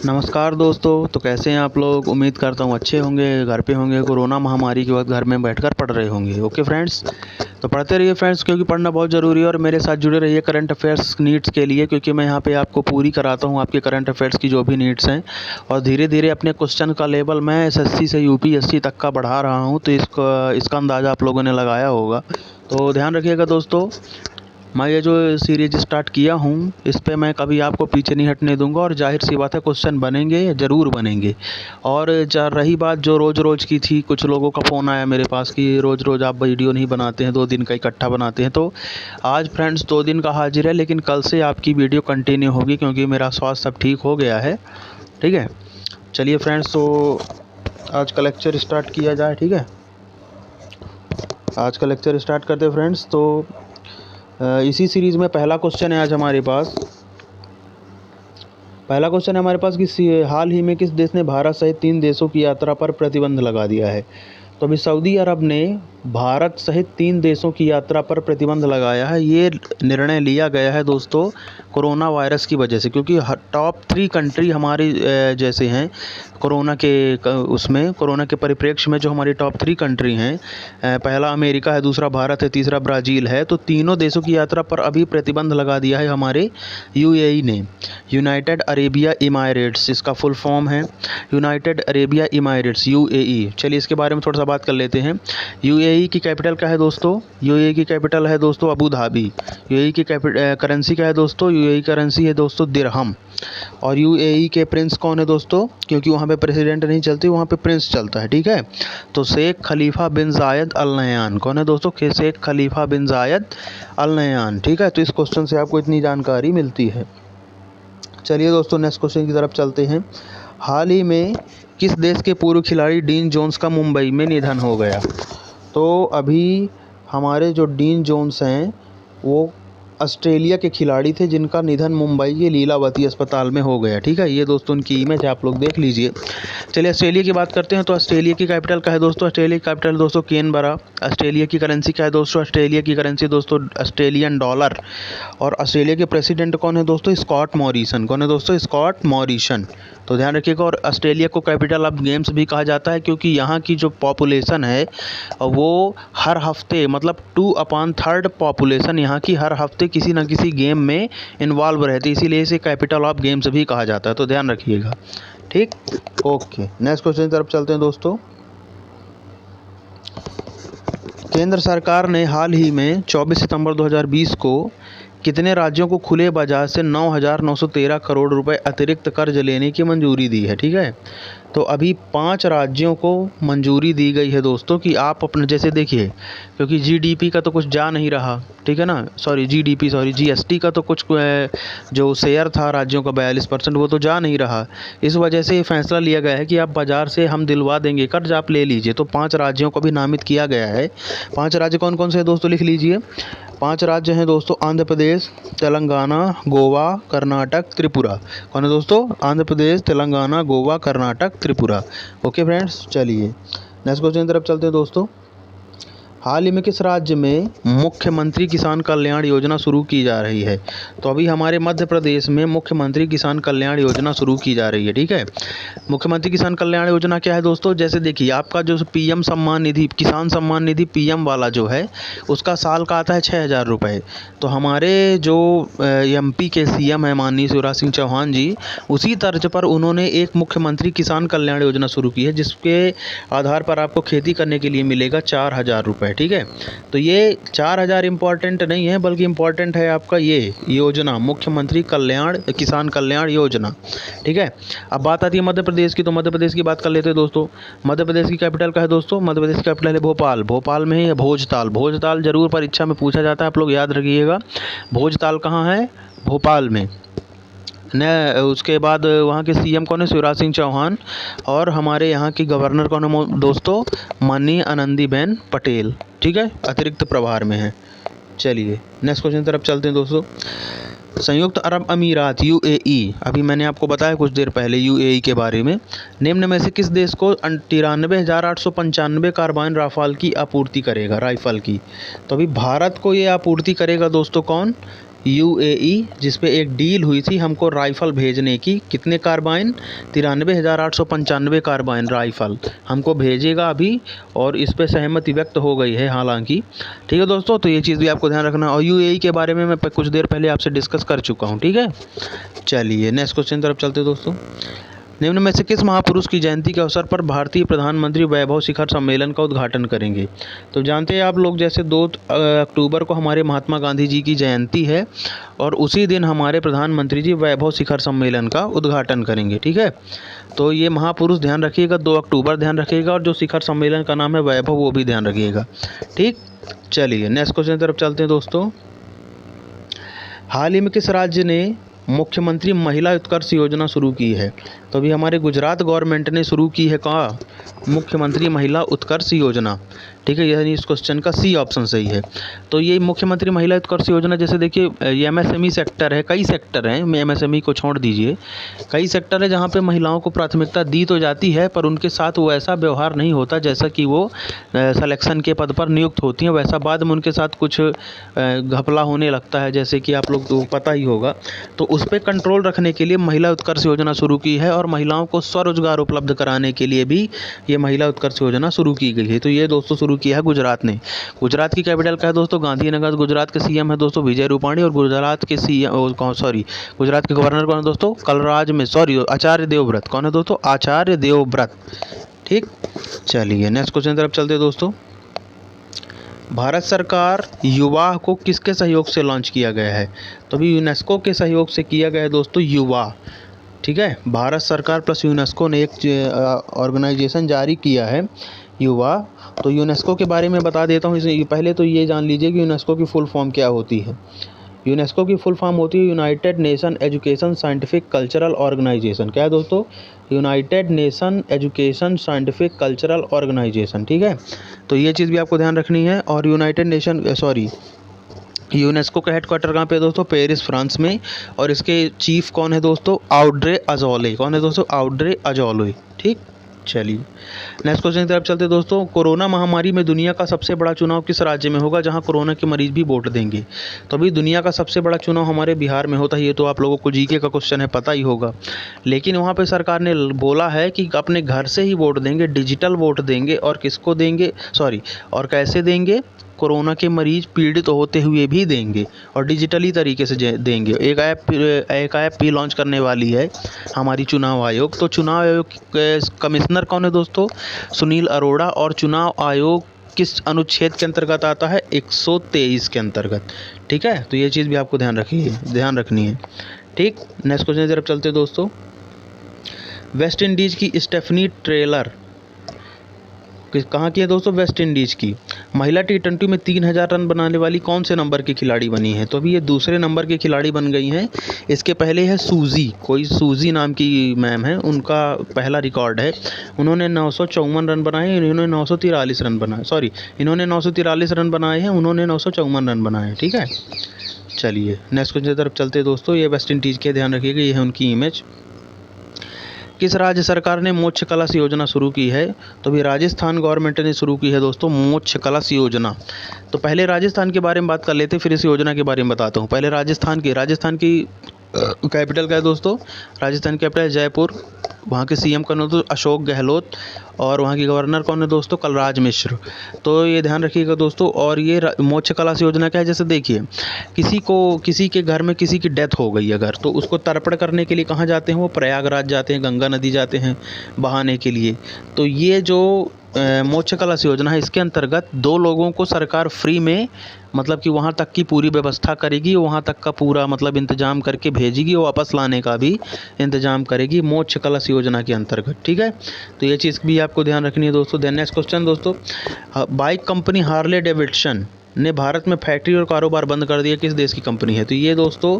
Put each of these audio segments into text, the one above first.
नमस्कार दोस्तों। तो कैसे हैं आप लोग। उम्मीद करता हूँ अच्छे होंगे, घर पे होंगे, कोरोना महामारी के वक्त घर में बैठकर पढ़ रहे होंगे। ओके फ्रेंड्स, तो पढ़ते रहिए फ्रेंड्स, क्योंकि पढ़ना बहुत ज़रूरी है। और मेरे साथ जुड़े रहिए करंट अफेयर्स नीड्स के लिए, क्योंकि मैं यहाँ पे आपको पूरी कराता हूँ आपके करंट अफेयर्स की जो भी नीड्स हैं। और धीरे धीरे अपने क्वेश्चन का लेवल मैं एसएससी से यूपीएससी तक का बढ़ा रहा हूँ। तो इसका अंदाज़ा आप लोगों ने लगाया होगा। तो ध्यान रखिएगा दोस्तों, मैं ये जो सीरीज स्टार्ट किया हूँ इस पे मैं कभी आपको पीछे नहीं हटने दूंगा। और जाहिर सी बात है, क्वेश्चन बनेंगे, ज़रूर बनेंगे। और रही बात जो रोज़ रोज़ की थी, कुछ लोगों का फ़ोन आया मेरे पास कि रोज़ रोज़ आप वीडियो नहीं बनाते हैं, 2 दिन का इकट्ठा बनाते हैं। तो आज फ्रेंड्स 2 दिन का हाजिर है, लेकिन कल से आपकी वीडियो कंटिन्यू होगी, क्योंकि मेरा स्वास्थ्य सब ठीक हो गया है। ठीक है, चलिए फ्रेंड्स, तो आज का लेक्चर स्टार्ट किया जाए। ठीक है, आज का लेक्चर स्टार्ट करते हैं फ्रेंड्स। तो इसी सीरीज़ में पहला क्वेश्चन है आज हमारे पास। पहला क्वेश्चन है हमारे पास कि हाल ही में किस देश ने भारत सहित 3 देशों की यात्रा पर प्रतिबंध लगा दिया है। तो अभी सऊदी अरब ने भारत सहित 3 देशों की यात्रा पर प्रतिबंध लगाया है। ये निर्णय लिया गया है दोस्तों कोरोना वायरस की वजह से, क्योंकि टॉप 3 कंट्री हमारी जैसे हैं कोरोना के परिप्रेक्ष्य में। जो हमारी टॉप 3 कंट्री हैं, पहला अमेरिका है, दूसरा भारत है, तीसरा ब्राज़ील है। तो तीनों देशों की यात्रा पर अभी प्रतिबंध लगा दिया है हमारे यूएई ने, यूनाइटेड अरेबिया इमारेट्स इसका फुल फॉर्म है, यूनाइटेड अरेबिया इमारेट्स यूएई। चलिए इसके बारे में थोड़ा सा बात कर लेते हैं। यूएई की कैपिटल क्या है दोस्तों? यूएई की कैपिटल है दोस्तों अबू धाबी। यूएई की करेंसी क्या है दोस्तों? यूएई करेंसी है दोस्तों दिरहम। और यूएई के प्रिंस कौन है दोस्तों? क्योंकि वहाँ पे प्रेसिडेंट नहीं चलती, वहाँ पे प्रिंस चलता है। ठीक है, तो शेख खलीफा बिन जायद अल नहयान कौन है दोस्तों? शेख खलीफा बिन जायद अल नहयान। ठीक है, तो इस क्वेश्चन से आपको इतनी जानकारी मिलती है। चलिए दोस्तों, नेक्स्ट क्वेश्चन की तरफ चलते हैं। हाल ही में किस देश के पूर्व खिलाड़ी डीन जोन्स का मुंबई में निधन हो गया? तो अभी हमारे जो डीन जोन्स हैं वो ऑस्ट्रेलिया के खिलाड़ी थे, जिनका निधन मुंबई के लीलावती अस्पताल में हो गया। ठीक है, ये दोस्तों उनकी इमेज है, आप लोग देख लीजिए। चलिए ऑस्ट्रेलिया की बात करते हैं। तो ऑस्ट्रेलिया की कैपिटल क्या है दोस्तों? ऑस्ट्रेलिया की कैपिटल दोस्तों कैनबरा। ऑस्ट्रेलिया की करेंसी क्या है दोस्तों? ऑस्ट्रेलिया की करेंसी दोस्तों ऑस्ट्रेलियन डॉलर। और ऑस्ट्रेलिया के प्रेसिडेंट कौन है दोस्तों? Scott Morrison. कौन है दोस्तों? Scott Morrison. तो ध्यान रखिएगा। और ऑस्ट्रेलिया को कैपिटल ऑफ गेम्स भी कहा जाता है, क्योंकि यहाँ की जो पॉपुलेशन है वो हर हफ्ते, मतलब 2/3 पॉपुलेशन यहाँ की हर हफ्ते किसी न किसी गेम में इन्वॉल्व रहती है, इसीलिए इसे कैपिटल ऑफ गेम्स भी कहा जाता है। तो ध्यान रखिएगा। ठीक, ओके, नेक्स्ट क्वेश्चन की तरफ चलते हैं दोस्तों। केंद्र सरकार ने हाल ही में 24 सितंबर 2020 को कितने राज्यों को खुले बाजार से 9,913 करोड़ रुपए अतिरिक्त कर्ज लेने की मंजूरी दी है? ठीक है, तो अभी 5 राज्यों को मंजूरी दी गई है दोस्तों कि आप अपने, जैसे देखिए, क्योंकि जीडीपी का तो कुछ जा नहीं रहा, ठीक है ना, जीएसटी का तो कुछ जो शेयर था राज्यों का 42%, वो तो जा नहीं रहा। इस वजह से ये फैसला लिया गया है कि आप बाज़ार से हम दिलवा देंगे कर्ज, आप ले लीजिए। तो 5 राज्यों को भी नामित किया गया है। 5 राज्य कौन कौन से हैं दोस्तों? लिख लीजिए। 5 राज्य हैं दोस्तों आंध्र प्रदेश, तेलंगाना, गोवा, कर्नाटक, त्रिपुरा। कौन है दोस्तों? आंध्र प्रदेश, तेलंगाना, गोवा, कर्नाटक, त्रिपुरा। ओके फ्रेंड्स, चलिए नेक्स्ट क्वेश्चन की तरफ चलते हैं दोस्तों। हाल ही में किस राज्य में मुख्यमंत्री किसान कल्याण योजना शुरू की जा रही है? तो अभी हमारे मध्य प्रदेश में मुख्यमंत्री किसान कल्याण योजना शुरू की जा रही है। ठीक है, मुख्यमंत्री किसान कल्याण योजना क्या है दोस्तों? जैसे देखिए, आपका जो पीएम सम्मान निधि, किसान सम्मान निधि पीएम वाला जो है, उसका साल का आता है 6,000 रुपये। तो हमारे जो एमपी के सीएम हैं माननीय शिवराज सिंह चौहान जी, उसी तर्ज पर उन्होंने एक मुख्यमंत्री किसान कल्याण योजना शुरू की है, जिसके आधार पर आपको खेती करने के लिए मिलेगा 4,000 रुपये। ठीक है, तो ये 4,000 इम्पॉर्टेंट नहीं है, बल्कि इम्पॉर्टेंट है आपका ये योजना, मुख्यमंत्री किसान कल्याण योजना। ठीक है, अब बात आती है मध्य प्रदेश की। तो मध्य प्रदेश की बात कर लेते हैं दोस्तों। मध्य प्रदेश की कैपिटल क्या है दोस्तों? मध्य प्रदेश की कैपिटल है भोपाल। भोपाल में है भोजताल। भोजताल जरूर परीक्षा में पूछा जाता है, आप लोग याद रखिएगा। भोजताल कहाँ है? भोपाल में। न उसके बाद वहाँ के सीएम कौन है? शिवराज सिंह चौहान। और हमारे यहाँ की गवर्नर कौन है दोस्तों? माननीय आनंदीबेन पटेल। ठीक है, अतिरिक्त प्रभार में है। चलिए नेक्स्ट क्वेश्चन की तरफ चलते हैं दोस्तों। संयुक्त अरब अमीरात यूएई, अभी मैंने आपको बताया कुछ देर पहले यूएई के बारे में। निम्न में से किस देश को 93,895 कार्बाइन राफाल की आपूर्ति करेगा? राइफल की। तो अभी भारत को ये आपूर्ति करेगा दोस्तों कौन? यूएई, जिस पे एक डील हुई थी हमको राइफ़ल भेजने की। कितने कार्बाइन? 93,895 कार्बाइन राइफ़ल हमको भेजेगा अभी, और इस पे सहमति व्यक्त हो गई है हालांकि। ठीक है दोस्तों, तो ये चीज़ भी आपको ध्यान रखना। और यूएई के बारे में मैं कुछ देर पहले आपसे डिस्कस कर चुका हूँ। ठीक है, चलिए नेक्स्ट क्वेश्चन तरफ चलते हैं दोस्तों। निम्न में से किस महापुरुष की जयंती के अवसर पर भारतीय प्रधानमंत्री वैभव शिखर सम्मेलन का उद्घाटन करेंगे? तो जानते हैं आप लोग, जैसे 2 अक्टूबर को हमारे महात्मा गांधी जी की जयंती है, और उसी दिन हमारे प्रधानमंत्री जी वैभव शिखर सम्मेलन का उद्घाटन करेंगे। ठीक है, तो ये महापुरुष ध्यान रखिएगा, 2 अक्टूबर ध्यान रखिएगा, और जो शिखर सम्मेलन का नाम है वैभव, वो भी ध्यान रखिएगा। ठीक, चलिए नेक्स्ट क्वेश्चन तरफ चलते हैं दोस्तों। हाल ही में किस राज्य ने मुख्यमंत्री महिला उत्कर्ष योजना शुरू की है? तो अभी हमारे गुजरात गवर्नमेंट ने शुरू की है कहाँ? मुख्यमंत्री महिला उत्कर्ष योजना। ठीक है, यानी इस क्वेश्चन का सी ऑप्शन सही है। तो ये मुख्यमंत्री महिला उत्कर्ष योजना, जैसे देखिए ये एमएसएमई सेक्टर है, कई सेक्टर हैं, एमएसएमई को छोड़ दीजिए, कई सेक्टर है जहाँ पे महिलाओं को प्राथमिकता दी तो जाती है, पर उनके साथ वो ऐसा व्यवहार नहीं होता जैसा कि वो सिलेक्शन के पद पर नियुक्त होती हैं, वैसा बाद में उनके साथ कुछ घपला होने लगता है, जैसे कि आप लोग को पता ही होगा। तो उस पर कंट्रोल रखने के लिए महिला उत्कर्ष योजना शुरू की है, और महिलाओं को स्वरोजगार उपलब्ध कराने के लिए भी ये महिला उत्कर्ष योजना शुरू की गई है। तो ये दोस्तों शुरू किया है गुजरात ने। गुजरात की कैपिटल क्या है दोस्तों? गांधीनगर। गुजरात के सीएम है दोस्तों विजय रूपाणी, और गुजरात के गुजरात के गवर्नर कौन है दोस्तों? आचार्य देवव्रत। कौन है दोस्तों? आचार्य देवव्रत। ठीक, चलिए नेक्स्ट क्वेश्चन तरफ चलते हैं दोस्तों। भारत सरकार युवा को किसके सहयोग से लॉन्च किया गया है? तो अभी यूनेस्को के सहयोग से किया गया है दोस्तों, युवा। ठीक है, भारत सरकार प्लस यूनेस्को ने एक ऑर्गेनाइजेशन जारी किया है, युवा। तो यूनेस्को के बारे में बता देता हूँ। इसमें पहले तो ये जान लीजिए कि यूनेस्को की फुल फॉर्म क्या होती है। यूनेस्को की फुल फॉर्म होती है United Nation Education Scientific Cultural Organisation. क्या है दोस्तों? United Nation Education Scientific Cultural Organisation. ठीक है, तो ये चीज़ भी आपको ध्यान रखनी है। और यूनेस्को का हेडक्वार्टर कहाँ पे है दोस्तों? पेरिस, फ्रांस में। और इसके चीफ कौन है दोस्तों? Audrey Azoulay. कौन है दोस्तों? Audrey Azoulay. ठीक, चलिए नेक्स्ट क्वेश्चन की तरफ चलते दोस्तों। कोरोना महामारी में दुनिया का सबसे बड़ा चुनाव किस राज्य में होगा जहां कोरोना के मरीज भी वोट देंगे? तो अभी दुनिया का सबसे बड़ा चुनाव हमारे बिहार में होता है। ये तो आप लोगों को जीके का क्वेश्चन है, पता ही होगा। लेकिन वहाँ पे सरकार ने बोला है कि अपने घर से ही वोट देंगे, डिजिटल वोट देंगे। और किसको देंगे? और कैसे देंगे? कोरोना के मरीज पीड़ित होते हुए भी देंगे, और डिजिटली तरीके से देंगे। एक ऐप भी लॉन्च करने वाली है हमारी चुनाव आयोग। तो चुनाव आयोग के कमिश्नर कौन है दोस्तों? सुनील अरोड़ा। और चुनाव आयोग किस अनुच्छेद के अंतर्गत आता है? 123 के अंतर्गत। ठीक है, तो ये चीज़ भी आपको ध्यान रखनी है। ठीक, नेक्स्ट क्वेश्चन की तरफ चलते दोस्तों। वेस्ट इंडीज़ की स्टेफनी ट्रेलर कहाँ की है दोस्तों? वेस्ट इंडीज़ की। महिला T20 में 3000 रन बनाने वाली कौन से नंबर की खिलाड़ी बनी है? तो अभी ये दूसरे नंबर की खिलाड़ी बन गई हैं। इसके पहले है सूजी नाम की मैम है, उनका पहला रिकॉर्ड है। उन्होंने 954 रन बनाए, इन्होंने 943 रन बनाए। इन्होंने 943 रन बनाए हैं, उन्होंने 954 रन बनाए। ठीक है, चलिए नेक्स्ट क्वेश्चन की तरफ चलते हैं दोस्तों। ये वेस्ट इंडीज़ के, ध्यान रखिएगा, ये है उनकी इमेज। किस राज्य सरकार ने मोक्ष कलश योजना शुरू की है? तो अभी राजस्थान गवर्नमेंट ने शुरू की है दोस्तों मोक्ष कलश योजना। तो पहले राजस्थान के बारे में बात कर लेते हैं, फिर इस योजना के बारे में बताता हूँ। पहले राजस्थान की कैपिटल क्या है दोस्तों? राजस्थान कैपिटल है जयपुर। वहाँ के सीएम कौन है दोस्तों? अशोक गहलोत। और वहाँ की गवर्नर कौन है दोस्तों? कलराज मिश्र। तो ये ध्यान रखिएगा दोस्तों। और ये मोक्ष कलश योजना क्या है? जैसे देखिए, किसी के घर में किसी की डेथ हो गई अगर, तो उसको तर्पण करने के लिए कहाँ जाते हैं? वो प्रयागराज जाते हैं, गंगा नदी जाते हैं बहाने के लिए। तो ये जो मोक्ष कलश योजना है, इसके अंतर्गत 2 लोगों को सरकार फ्री में, मतलब कि वहाँ तक की पूरी व्यवस्था करेगी, वहाँ तक का पूरा मतलब इंतजाम करके भेजेगी, और वापस लाने का भी इंतजाम करेगी मोक्ष कलश योजना के अंतर्गत। ठीक है, तो ये चीज़ भी आपको ध्यान रखनी है दोस्तों। देन नेक्स्ट क्वेश्चन दोस्तों। बाइक कंपनी हार्ले डेविडसन ने भारत में फैक्ट्री और कारोबार बंद कर दिया, किस देश की कंपनी है? तो ये दोस्तों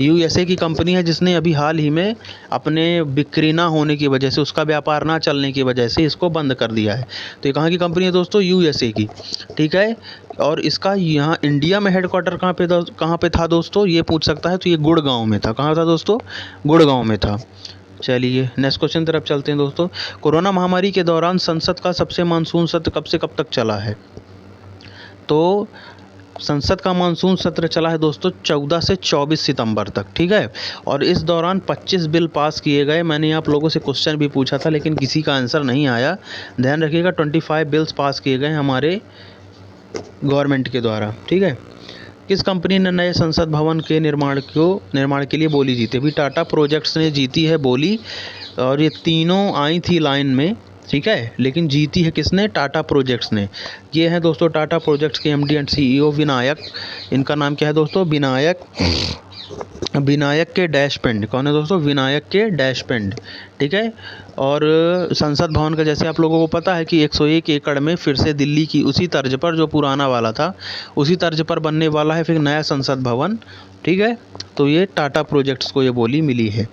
यूएसए की कंपनी है, जिसने अभी हाल ही में अपने बिक्री ना होने की वजह से, उसका व्यापार ना चलने की वजह से इसको बंद कर दिया है। तो ये कहाँ की कंपनी है दोस्तों? यूएसए की। ठीक है, और इसका यहाँ इंडिया में हेडक्वार्टर कहाँ पे था दोस्तों? ये पूछ सकता है। तो ये गुड़गांव में था। कहाँ था दोस्तों? गुड़गांव में था। चलिए नेक्स्ट क्वेश्चन तरफ चलते हैं दोस्तों। कोरोना महामारी के दौरान संसद का सबसे मानसून सत्र कब से कब तक चला है? तो संसद का मानसून सत्र चला है दोस्तों 14 से 24 सितंबर तक, ठीक है। और इस दौरान 25 बिल पास किए गए। मैंने आप लोगों से क्वेश्चन भी पूछा था लेकिन किसी का आंसर नहीं आया। ध्यान रखिएगा 25 बिल्स पास किए गए हमारे गवर्नमेंट के द्वारा, ठीक है। किस कंपनी ने नए संसद भवन के निर्माण के लिए बोली जीती? अभी टाटा प्रोजेक्ट्स ने जीती है बोली, और ये तीनों आई थी लाइन में, ठीक है, लेकिन जीती है किसने? टाटा प्रोजेक्ट्स ने। ये है दोस्तों टाटा प्रोजेक्ट्स के एमडी एंड सीईओ विनायक। इनका नाम क्या है दोस्तों? विनायक के डैशपेंड। कौन है दोस्तों? विनायक के डैशपेंड, ठीक है। और संसद भवन का जैसे आप लोगों को पता है कि 101 एकड़ में फिर से दिल्ली की उसी तर्ज पर, जो पुराना वाला था उसी तर्ज पर बनने वाला है फिर नया संसद भवन, ठीक है। तो ये टाटा प्रोजेक्ट्स को ये बोली मिली है।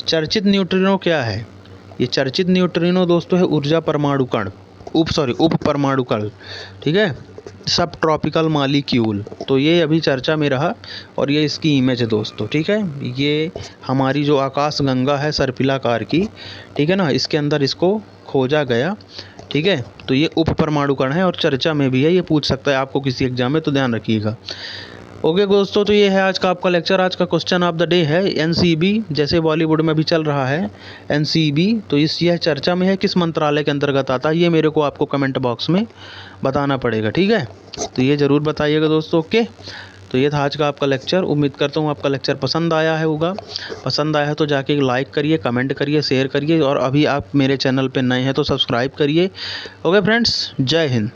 चर्चित न्यूट्रिनो क्या है? ये चर्चित न्यूट्रिनो दोस्तों है ऊर्जा परमाणु कण, उप परमाणु कण, ठीक है, सब ट्रॉपिकल मालिक्यूल। तो ये अभी चर्चा में रहा और ये इसकी इमेज है दोस्तों, ठीक है। ये हमारी जो आकाश गंगा है सर्पिलाकार की, ठीक है ना, इसके अंदर इसको खोजा गया, ठीक है। तो ये उप परमाणु कण है और चर्चा में भी है, ये पूछ सकता है आपको किसी एग्जाम में, तो ध्यान रखिएगा। ओके दोस्तों, तो ये है आज का आपका लेक्चर। आज का क्वेश्चन ऑफ द डे है एनसीबी, जैसे बॉलीवुड में भी चल रहा है एनसीबी, तो यह चर्चा में है, किस मंत्रालय के अंतर्गत आता है? ये मेरे को आपको कमेंट बॉक्स में बताना पड़ेगा, ठीक है। तो ये ज़रूर बताइएगा दोस्तों। ओके, तो ये था आज का आपका लेक्चर। उम्मीद करता हूँ आपका लेक्चर पसंद आया होगा। पसंद आया है तो जाके लाइक करिए, कमेंट करिए, शेयर करिए, और अभी आप मेरे चैनल पे नए हैं तो सब्सक्राइब करिए। ओके फ्रेंड्स, जय हिंद।